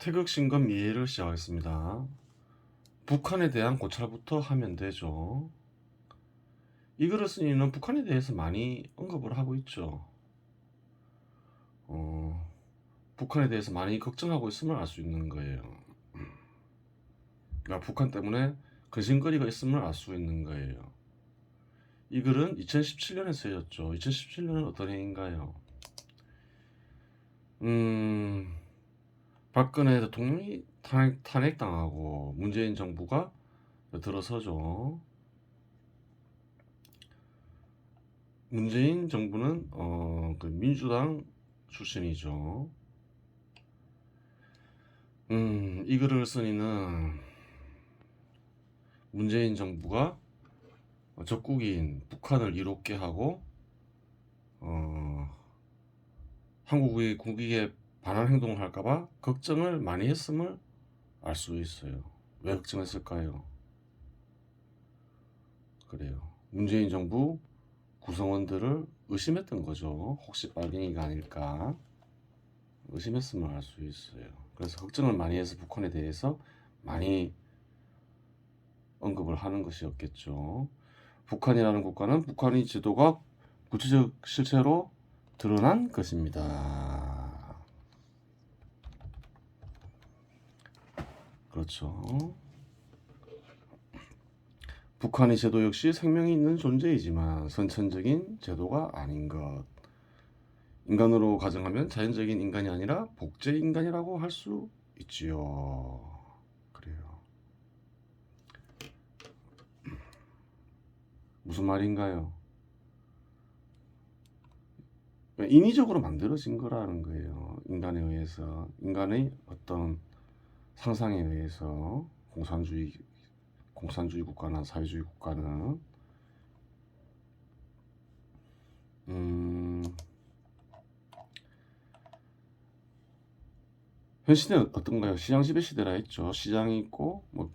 태극신검 이해를 시작하겠습니다. 북한에 대한 고찰부터 하면 되죠. 이 글을 쓴 이는 북한에 대해서 많이 언급을 하고 있죠. 북한에 대해서 많이 걱정하고 있음을 알 수 있는 거예요. 그러니까 북한 때문에 근심거리가 있음을 알 수 있는 거예요. 이 글은 2017년에 쓰였죠. 2017년은 어떤 해인가요? 박근혜 대통령이 탄핵당하고 문재인 정부가 들어서죠. 문재인 정부는 그 민주당 출신이죠. 이 글을 쓴 이는 문재인 정부가 적국인 북한을 이롭게 하고 한국의 국익에 반한 행동을 할까봐 걱정을 많이 했음을 알 수 있어요. 왜 걱정했을까요? 그래요. 문재인 정부 구성원들을 의심했던 거죠. 혹시 빨갱이가 아닐까 의심했음을 알 수 있어요. 그래서 걱정을 많이 해서 북한에 대해서 많이 언급을 하는 것이었겠죠. 북한이라는 국가는 북한의 지도가 구체적 실체로 드러난 것입니다. 그렇죠. 북한의 제도 역시 생명이 있는 존재이지만 선천적인 제도가 아닌 것. 인간으로 가정하면 자연적인 인간이 아니라 복제 인간이라고 할 수 있지요. 그래요. 무슨 말인가요? 인위적으로 만들어진 거라는 거예요. 인간에 의해서, 인간의 어떤 상상에 의해서 공산주의 국가나 사회주의 국가는 현 시대는 어떤가요? 시장 지배 시대라 했죠. 시장이 있고 뭐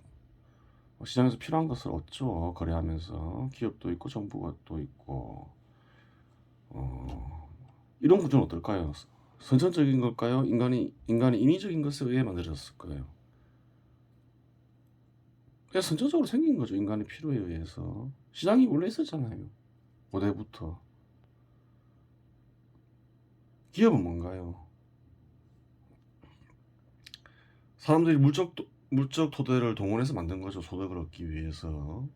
시장에서 필요한 것을 얻죠. 거래하면서 기업도 있고 정부가 또 있고 이런 구조는 어떨까요? 선천적인 걸까요? 인간의 인위적인 것에 의해 만들어졌을 거예요. 그냥 선천적으로 생긴 거죠. 인간의 필요에 의해서. 시장이 원래 있었잖아요. 고대부터. 기업은 뭔가요? 사람들이 물적 토대를 동원해서 만든 거죠. 소득을 얻기 위해서.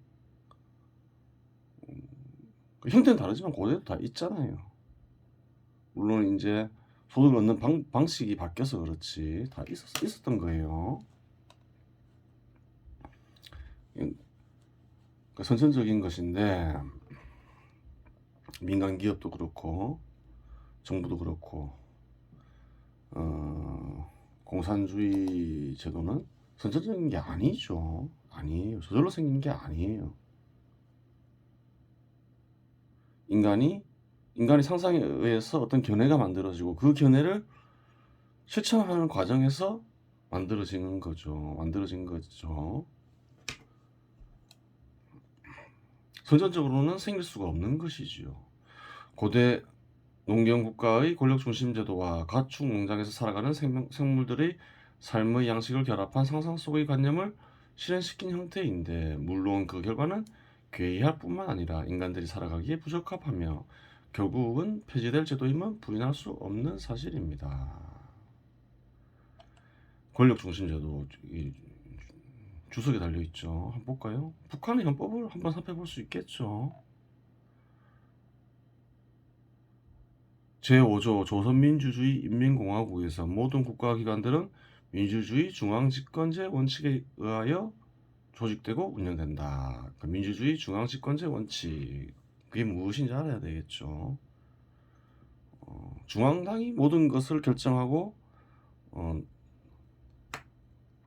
형태는 다르지만 고대도 다 있잖아요. 물론 이제 소득을 얻는 방식이 바뀌어서 그렇지 다 있었던 거예요. 그러니까 선천적인 것인데 민간 기업도 그렇고 정부도 그렇고 공산주의 제도는 선천적인 게 아니죠. 아니에요. 저절로 생긴 게 아니에요. 인간의 상상에 의해서 어떤 견해가 만들어지고 그 견해를 실천하는 과정에서 만들어진 거죠. 선천적으로는 생길 수가 없는 것이지요. 고대 농경 국가의 권력 중심 제도와 가축 농장에서 살아가는 생물들의 삶의 양식을 결합한 상상 속의 관념을 실현시킨 형태인데 물론 그 결과는 괴이할 뿐만 아니라 인간들이 살아가기에 부적합하며 결국은 폐지될 제도임은 부인할 수 없는 사실입니다. 권력 중심 제도 주석에 달려 있죠. 한번 볼까요? 북한의 헌법을 한번 살펴볼 수 있겠죠. 제5조 조선민주주의 인민공화국에서 모든 국가기관들은 민주주의 중앙집권제 원칙에 의하여 조직되고 운영된다. 그 민주주의 중앙집권제 원칙 그게 무엇인지 알아야 되겠죠. 중앙당이 모든 것을 결정하고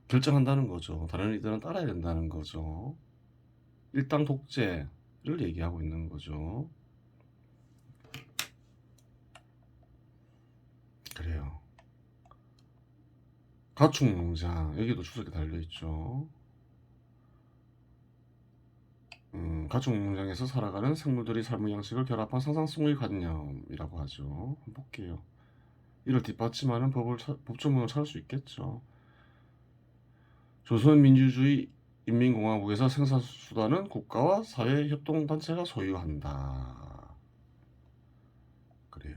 결정한다는 거죠. 다른 이들은 따라야 된다는 거죠. 일당 독재를 얘기하고 있는 거죠. 그래요. 가축농장 여기도 주석에 달려있죠. 가축농장에서 살아가는 생물들이 삶의 양식을 결합한 상상성의 관념이라고 하죠. 한번 볼게요. 이를 뒷받침하는 법조문을 찾을 수 있겠죠. 조선민주주의 인민공화국에서 생산수단은 국가와 사회협동단체가 소유한다. 그래요.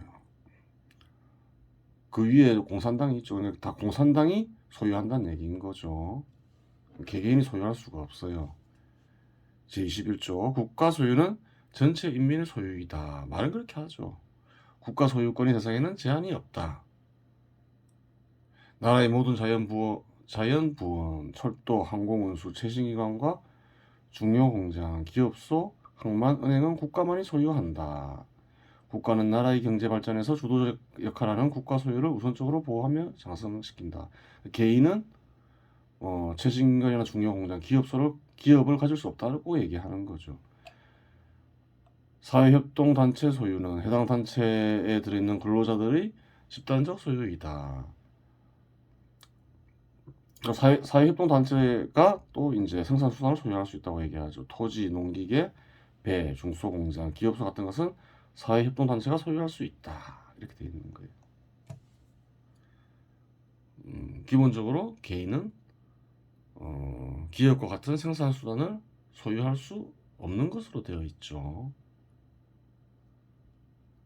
그 위에 공산당이 있죠. 그냥 다 공산당이 소유한다는 얘기인 거죠. 개개인이 소유할 수가 없어요. 제21조 국가 소유는 전체 인민의 소유이다. 말은 그렇게 하죠. 국가 소유권의 대상에는 제한이 없다. 나라의 모든 자연부원, 철도, 항공운수, 최신기관과 중요공장, 기업소, 항만, 은행은 국가만이 소유한다. 국가는 나라의 경제 발전에서 주도적 역할하는 국가 소유를 우선적으로 보호하며 장성시킨다. 개인은 최신기관이나 중요공장, 기업을 가질 수 없다고 얘기하는 거죠. 사회협동단체 소유는 해당 단체에 들어있는 근로자들의 집단적 소유이다. 사회협동단체가 또 이제 생산수단을 소유할 수 있다고 얘기하죠. 토지, 농기계, 배, 중소공장, 기업소 같은 것은 사회협동단체가 소유할 수 있다. 이렇게 되어 있는 거예요. 기본적으로 개인은 기업과 같은 생산수단을 소유할 수 없는 것으로 되어 있죠.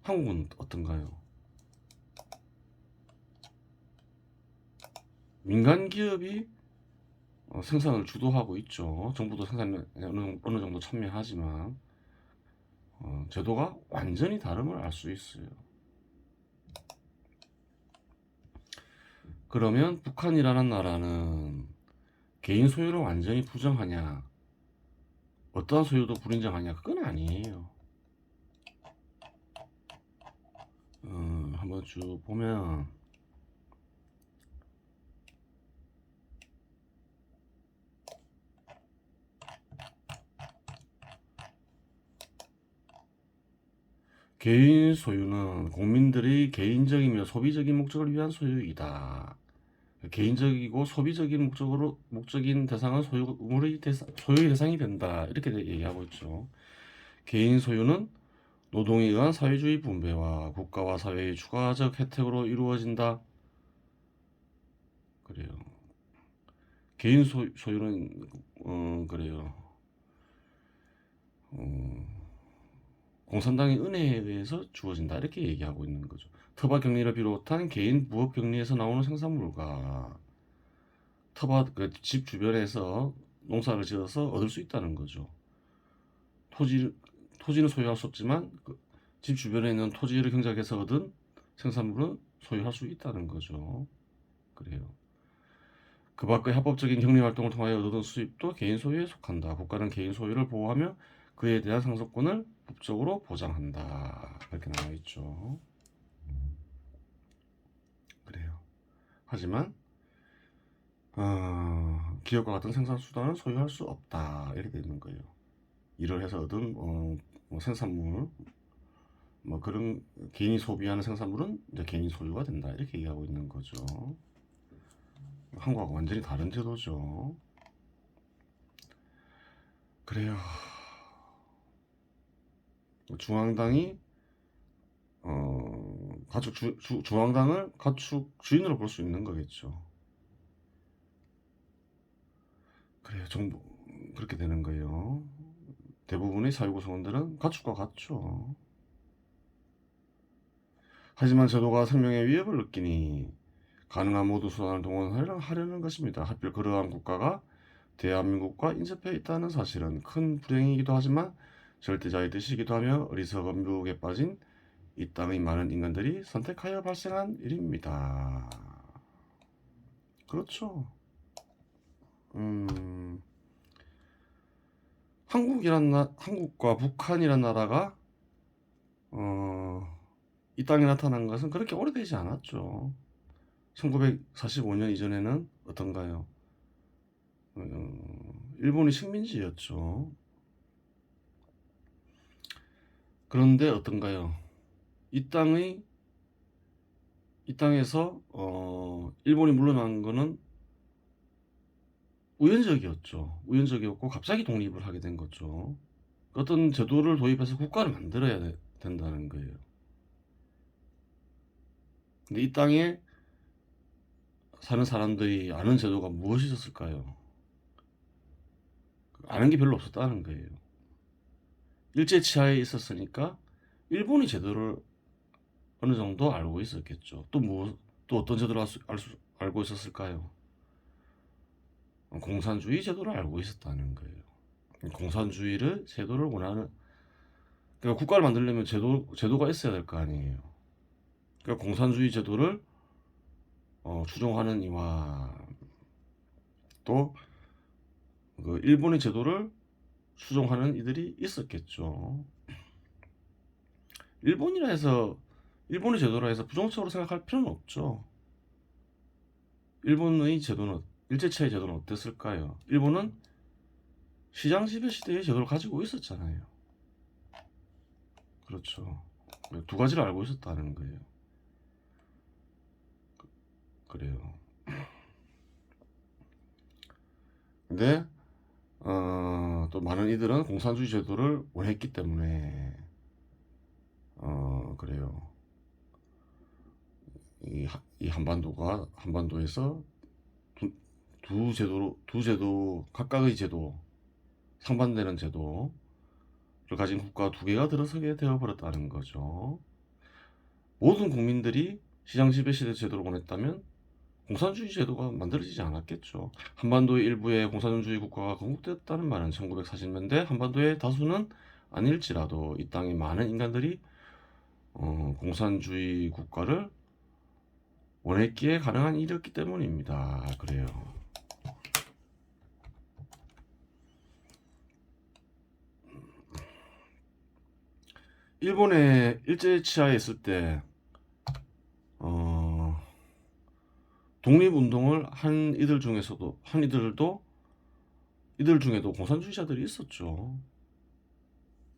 한국은 어떤가요? 민간 기업이 생산을 주도하고 있죠. 정부도 생산에 어느 정도 참여하지만 제도가 완전히 다름을 알 수 있어요. 그러면 북한이라는 나라는 개인 소유를 완전히 부정하냐? 어떠한 소유도 불인정하냐? 그건 아니에요. 한번 쭉 보면 개인 소유는 국민들의 개인적이며 소비적인 목적을 위한 소유이다. 개인적이고 소비적인 목적인 대상은 소유의 대상이 된다. 이렇게 얘기하고 있죠. 개인 소유는 노동에 의한 사회주의 분배와 국가와 사회의 추가적 혜택으로 이루어진다. 그래요. 개인 소유는 그래요. 공산당의 은혜에 의해서 주어진다. 이렇게 얘기하고 있는 거죠. 터바 격리를 비롯한 개인 부업 격리에서 나오는 생산물과 집 주변에서 농사를 지어서 얻을 수 있다는 거죠. 토지는 소유할 수 없지만 집 주변에 있는 토지를 경작해서 얻은 생산물은 소유할 수 있다는 거죠. 그래요. 그 밖의 합법적인 격리 활동을 통하여 얻은 수입도 개인 소유에 속한다. 국가는 개인 소유를 보호하며 그에 대한 상속권을 법적으로 보장한다. 이렇게 나와 있죠. 그래요. 하지만 기업과 같은 생산 수단을 소유할 수 없다. 이렇게 되어 있는 거예요. 일을 해서 얻은 뭐 생산물, 뭐 그런 개인이 소비하는 생산물은 이제 개인 소유가 된다. 이렇게 얘기하고 있는 거죠. 한국하고 완전히 다른 제도죠. 그래요. 중앙당이 중앙당을 가축 주인으로 볼 수 있는 거겠죠. 그래요. 정부 그렇게 되는 거예요. 대부분의 사회 구성원들은 가축과 같죠. 하지만 제도가 생명의 위협을 느끼니 가능한 모든 수단을 동원하려는 것입니다. 하필 그러한 국가가 대한민국과 인접해 있다는 사실은 큰 불행이기도 하지만 절대자의 뜻이기도 하며 어리석은 묘에 빠진 이 땅의 많은 인간들이 선택하여 발생한 일입니다. 그렇죠. 한국과 북한이란 나라가 이 땅에 나타난 것은 그렇게 오래되지 않았죠. 1945년 이전에는 어떤가요? 일본이 식민지였죠. 그런데 어떤가요? 이 땅에서 일본이 물러난 거는 우연적이었고 갑자기 독립을 하게 된 거죠. 어떤 제도를 도입해서 국가를 만들어야 된다는 거예요. 근데 이 땅에 사는 사람들이 아는 제도가 무엇이 있었을까요? 아는 게 별로 없었다는 거예요. 일제 치하에 있었으니까 일본이 제도를 어느 정도 알고 있었겠죠. 또 어떤 제도를 알고 있었을까요? 공산주의 제도를 알고 있었다는 거예요. 공산주의를 제도를 원하는, 그러니까 국가를 만들려면 제도가 있어야 될 거 아니에요. 그러니까 공산주의 제도를 추종하는 이와 또 그 일본의 제도를 추종하는 이들이 있었겠죠. 일본의 제도라 해서 부정적으로 생각할 필요는 없죠. 일본의 제도는, 일제치하의 제도는 어땠을까요? 일본은 시장 지배 시대의 제도를 가지고 있었잖아요. 그렇죠. 두 가지를 알고 있었다는 거예요. 그래요. 근데 또 많은 이들은 공산주의 제도를 원했기 때문에 그래요. 이 한반도에서 두 제도 각각의 제도, 상반되는 제도를 가진 국가 두 개가 들어서게 되어버렸다는 거죠. 모든 국민들이 시장 지배 시대 제도를 원했다면 공산주의 제도가 만들어지지 않았겠죠. 한반도의 일부에 공산주의 국가가 건국됐다는 말은 1940년대 한반도의 다수는 아닐지라도 이 땅의 많은 인간들이 공산주의 국가를 원했기에 가능한 일이었기 때문입니다. 그래요. 일본에 일제 치하에 있을 때 독립운동을 한 이들 중에도 공산주의자들이 있었죠.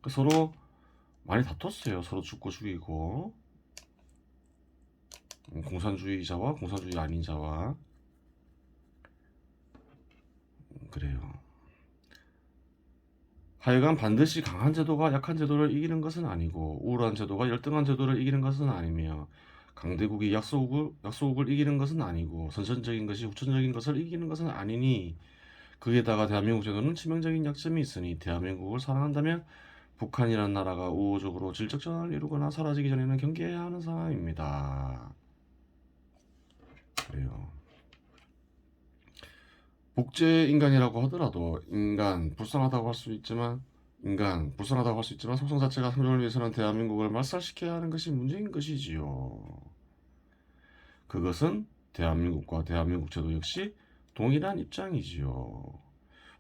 서로 많이 다퉜어요. 서로 죽고 죽이고, 공산주의자와 공산주의 아닌 자와. 그래요. 하여간 반드시 강한 제도가 약한 제도를 이기는 것은 아니고 우월한 제도가 열등한 제도를 이기는 것은 아니며 강대국이 약소국을 이기는 것은 아니고 선천적인 것이 후천적인 것을 이기는 것은 아니니, 거기에다가 대한민국 제도는 치명적인 약점이 있으니 대한민국을 사랑한다면 북한이라는 나라가 우호적으로 질적 전환을 이루거나 사라지기 전에는 경계해야 하는 상황입니다. 그래요. 복제 인간이라고 하더라도 불쌍하다고 할 수 있지만 속성 자체가 생존을 위해서는 대한민국을 말살시켜야 하는 것이 문제인 것이지요. 그것은 대한민국과 대한민국 제도 역시 동일한 입장이지요.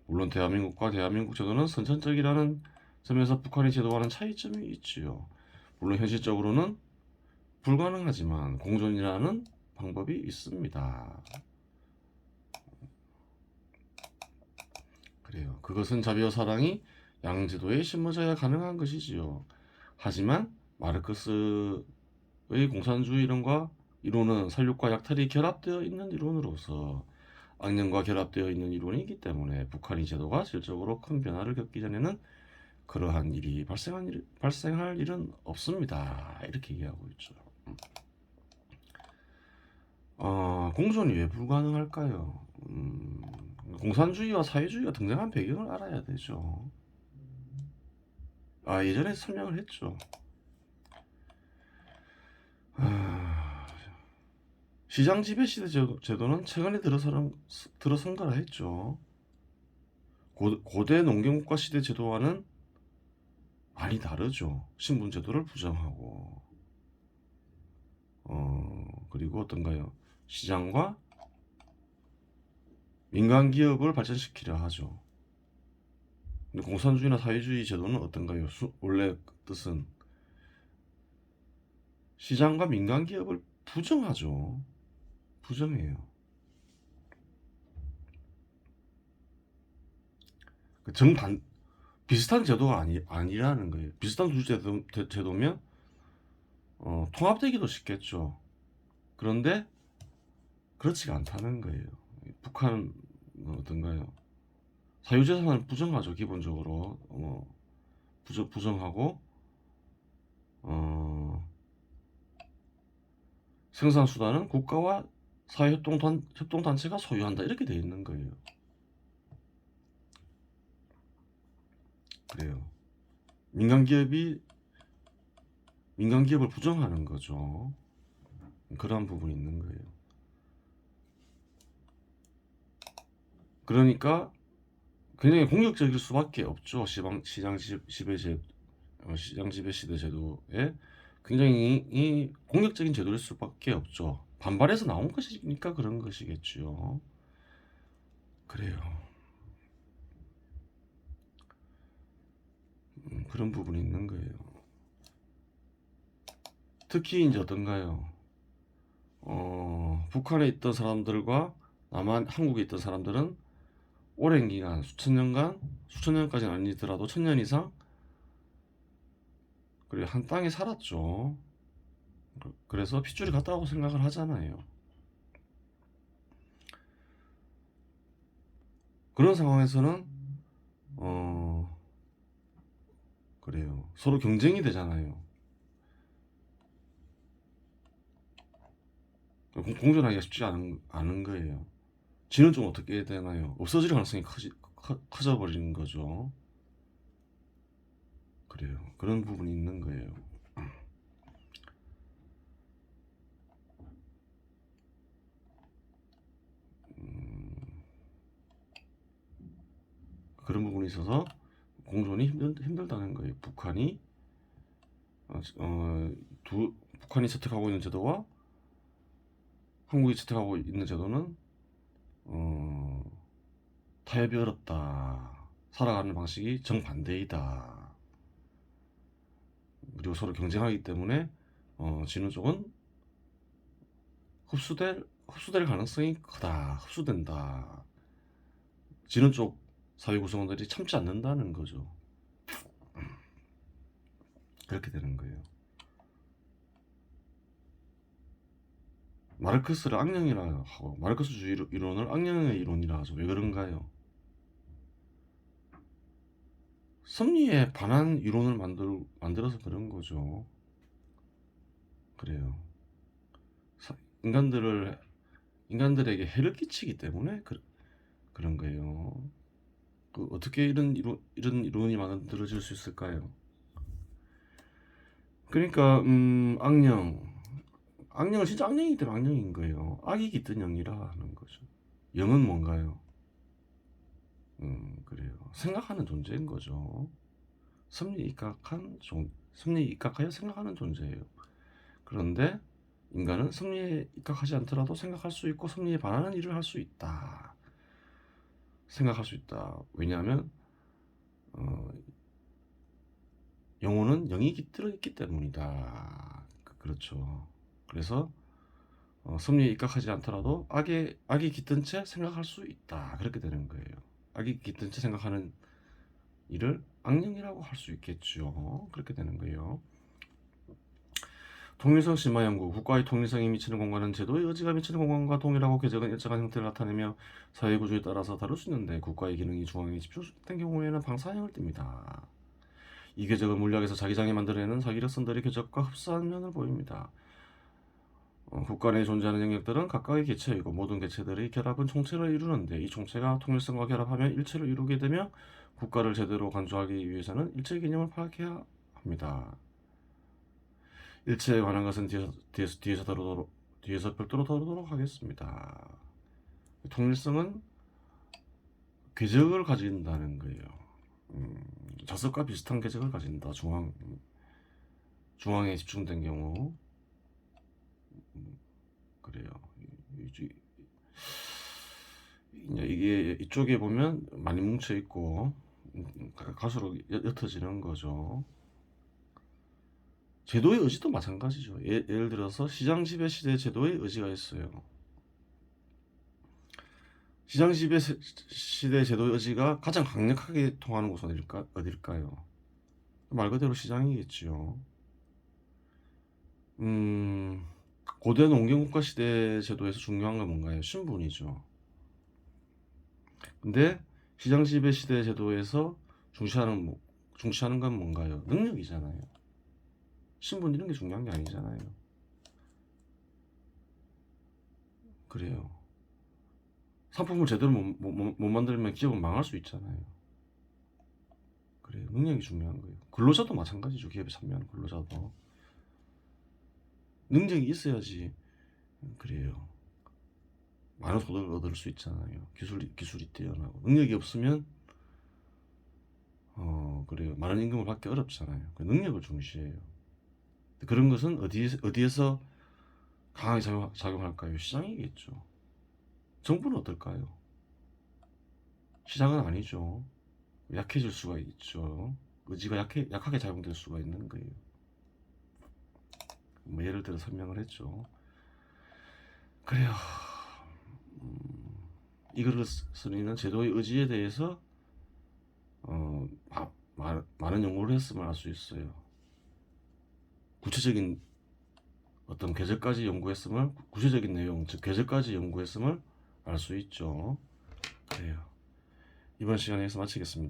물론 대한민국과 대한민국 제도는 선천적이라는 점에서 북한의 제도와는 차이점이 있지요. 물론 현실적으로는 불가능하지만 공존이라는 방법이 있습니다. 그래요. 그것은 자비와 사랑이 양제도에 심어져야 가능한 것이지요. 하지만 마르크스의 공산주의 이론은 살육과 약탈이 결합되어 있는 이론으로서 악령과 결합되어 있는 이론이기 때문에 북한의 제도가 질적으로 큰 변화를 겪기 전에는 그러한 일이 발생할 일은 없습니다. 이렇게 얘기하고 있죠. 공존이 왜 불가능할까요? 공산주의와 사회주의가 등장한 배경을 알아야 되죠. 예전에 설명을 했죠. 시장 지배 시대 제도는 최근에 들어선 거라 했죠. 고대 농경국가 시대 제도와는 많이 다르죠. 신분 제도를 부정하고, 그리고 어떤가요? 시장과 민간 기업을 발전시키려 하죠. 근데 공산주의나 사회주의 제도는 어떤가요? 원래 뜻은 시장과 민간 기업을 부정하죠. 부정해요. 비슷한 제도가 아니라는 거예요. 비슷한 제도면 통합되기도 쉽겠죠. 그런데 그렇지가 않다는 거예요. 북한은 어떤가요? 사유재산을 부정하죠. 기본적으로 부정하고 생산수단은 국가와 사회협동단체가 소유한다, 이렇게 돼 있는 거예요. 그래요. 민간 기업을 부정하는 거죠. 그러한 부분이 있는 거예요. 그러니까 굉장히 공격적일 수밖에 없죠. 시장 지배 시대 제도에 굉장히 이 공격적인 제도일 수밖에 없죠. 반발해서 나온 것이니까 그런 것이겠죠. 그래요. 그런 부분이 있는 거예요. 특히 이제 어떤가요? 북한에 있던 사람들과 한국에 있던 사람들은 오랜 기간, 수천 년까지는 아니더라도 1000년 이상 그리고 한 땅에 살았죠. 그래서 핏줄이 같다고 생각을 하잖아요. 그런 상황에서는 그래요. 서로 경쟁이 되잖아요. 공존하기가 쉽지 않은 거예요. 지는 좀 어떻게 해야 되나요? 없어질 가능성이 커져버리는 거죠. 그래요. 그런 부분이 있는 거예요. 음, 그런 부분이 있어서 공존이 힘들다는 거예요. 어, 북한이 채택하고 있는 제도와 한국이 채택하고 있는 제도는 타협이 어렵다. 살아가는 방식이 정반대이다. 그리고 서로 경쟁하기 때문에 지는 쪽은 흡수될 가능성이 크다. 흡수된다. 지는 쪽 사회 구성원들이 참지 않는다는 거죠. 그렇게 되는 거예요. 마르크스를 악령이라 하고 마르크스주의 이론을 악령의 이론이라 하죠. 왜 그런가요? 섭리에 반한 이론을 만들어서 그런 거죠. 그래요. 인간들에게 해를 끼치기 때문에 그런 거예요. 어떻게 이런 이론이 만들어질 수 있을까요? 그러니까 악령은 진짜 악령이기 때문에 악령인 거예요. 악이 깃든 영이라 하는 거죠. 영은 뭔가요? 그래요. 생각하는 존재인 거죠. 섭리에 입각하여 생각하는 존재예요. 그런데 인간은 섭리에 입각하지 않더라도 생각할 수 있고 섭리에 반하는 일을 할 수 있다. 생각할 수 있다. 왜냐하면 어, 영혼은 영이 깃들어 있기 때문이다. 그렇죠. 그래서 섭리에 입각하지 않더라도 악이 깃든 채 생각할 수 있다. 그렇게 되는 거예요. 악이 깃든 채 생각하는 일을 악령이라고 할 수 있겠죠. 그렇게 되는 거예요. 통일성 심화 연구 국가의 통일성이 미치는 공간은 제도의 의지가 미치는 공간과 동일하고 궤적은 일정한 형태를 나타내며 사회 구조에 따라서 다를 수 있는데 국가의 기능이 중앙에 집중된 경우에는 방사형을 띱니다. 이 궤적은 물리학에서 자기장이 만들어내는 사기력선들의 궤적과 흡사한 면을 보입니다. 국가 내에 존재하는 영역들은 각각의 개체이고 모든 개체들의 결합은 총체를 이루는데 이 총체가 통일성과 결합하며 일체를 이루게 되며 국가를 제대로 간주하기 위해서는 일체 개념을 파악해야 합니다. 일체에 관한 것은 뒤에서 별도로 다루도록 하겠습니다. 통일성은 궤적을 가진다는 거예요. 자석과 비슷한 궤적을 가진다. 중앙에 집중된 경우 그래요. 이게 이쪽에 보면 많이 뭉쳐 있고 갈수록 옅어지는 거죠. 제도의 의지도 마찬가지죠. 예를 들어서 시장 지배 시대 제도의 의지가 있어요. 시장 지배 시대 제도의 의지가 가장 강력하게 통하는 곳은 어딜까요? 말 그대로 시장이겠지요. 고대 농경국가 시대 제도에서 중요한 건 뭔가요? 신분이죠. 근데 시장 지배 시대 제도에서 중시하는 건 뭔가요? 능력이잖아요. 신분 이런 게 중요한 게 아니잖아요. 그래요. 상품을 제대로 못 만들면 기업은 망할 수 있잖아요. 그래요. 능력이 중요한 거예요. 근로자도 마찬가지죠. 기업에 참여하는 근로자도 능력이 있어야지 그래요. 많은 소득을 얻을 수 있잖아요. 기술이 뛰어나고 능력이 없으면 그래요. 많은 임금을 받기 어렵잖아요. 그 능력을 중시해요. 그런 것은 어디에서 강하게 작용할까요? 시장이겠죠. 정부는 어떨까요? 시장은 아니죠. 약해질 수가 있죠. 의지가 약하게 작용될 수가 있는 거예요. 뭐 예를 들어 설명을 했죠. 그래요. 이 글을 쓰는 제도의 의지에 대해서 많은 연구를 했으면 알 수 있어요. 구체적인 어떤 계절까지 연구했음을 구체적인 내용, 즉 계절까지 연구했음을 알 수 있죠. 그래요. 이번 시간에 여기서 마치겠습니다.